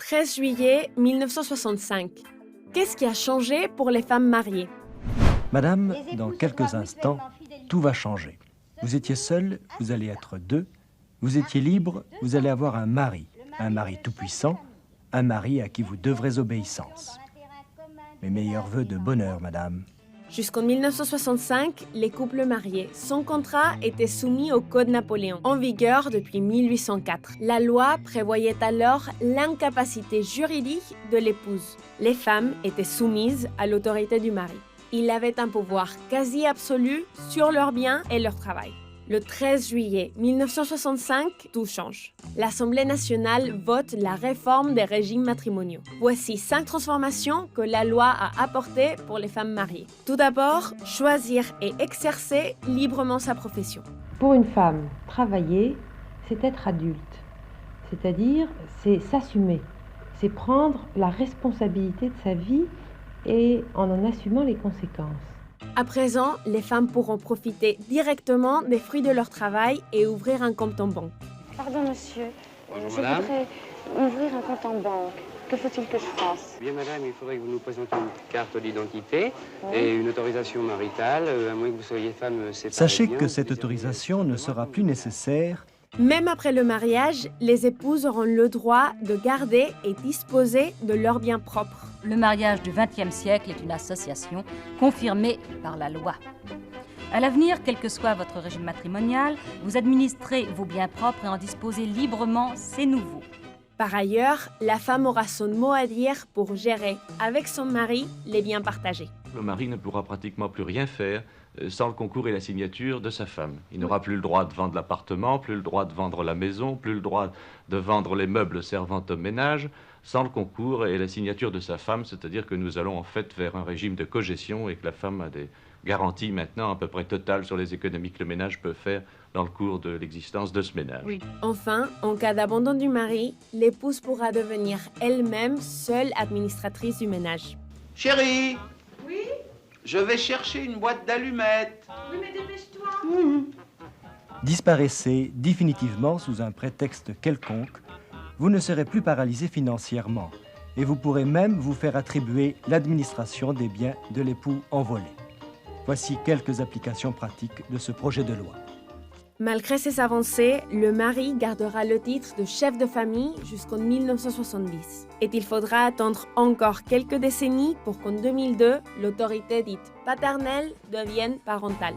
13 juillet 1965. Qu'est-ce qui a changé pour les femmes mariées? Madame, dans quelques instants, tout va changer. Vous étiez seule, vous allez être deux. Vous étiez libre, vous allez avoir un mari tout-puissant, un mari à qui vous devrez obéissance. Mes meilleurs vœux de bonheur, madame. Jusqu'en 1965, les couples mariés sans contrat étaient soumis au Code Napoléon, en vigueur depuis 1804. La loi prévoyait alors l'incapacité juridique de l'épouse. Les femmes étaient soumises à l'autorité du mari. Il avait un pouvoir quasi absolu sur leurs biens et leur travail. Le 13 juillet 1965, tout change. L'Assemblée nationale vote la réforme des régimes matrimoniaux. Voici 5 transformations que la loi a apportées pour les femmes mariées. Tout d'abord, choisir et exercer librement sa profession. Pour une femme, travailler, c'est être adulte. C'est-à-dire, c'est s'assumer. C'est prendre la responsabilité de sa vie et en assumant les conséquences. À présent, les femmes pourront profiter directement des fruits de leur travail et ouvrir un compte en banque. Pardon, monsieur. Bonjour, Je madame. voudrais ouvrir un compte en banque. Que faut-il que je fasse? Bien, madame, il faudrait que vous nous présentiez une carte d'identité et une autorisation maritale, à moins que vous soyez femme séparée. Sachez bien, que ou cette plusieurs autorisation ne sera plus nécessaire. Même après le mariage, les épouses auront le droit de garder et disposer de leurs biens propres. Le mariage du XXe siècle est une association confirmée par la loi. À l'avenir, quel que soit votre régime matrimonial, vous administrez vos biens propres et en disposez librement, c'est nouveau. Par ailleurs, la femme aura son mot à dire pour gérer avec son mari les biens partagés. Le mari ne pourra pratiquement plus rien faire sans le concours et la signature de sa femme. Il n'aura plus le droit de vendre l'appartement, plus le droit de vendre la maison, plus le droit de vendre les meubles servant au ménage, sans le concours et la signature de sa femme, c'est-à-dire que nous allons en fait vers un régime de cogestion et que la femme a des garanties maintenant à peu près totales sur les économies que le ménage peut faire dans le cours de l'existence de ce ménage. Oui. Enfin, en cas d'abandon du mari, l'épouse pourra devenir elle-même seule administratrice du ménage. Chérie, Oui, je vais chercher une boîte d'allumettes. oui, mais dépêche-toi. Disparaissez définitivement sous un prétexte quelconque. Vous ne serez plus paralysé financièrement et vous pourrez même vous faire attribuer l'administration des biens de l'époux envolé. Voici quelques applications pratiques de ce projet de loi. Malgré ces avancées, le mari gardera le titre de chef de famille jusqu'en 1970. Et il faudra attendre encore quelques décennies pour qu'en 2002, l'autorité dite paternelle devienne parentale.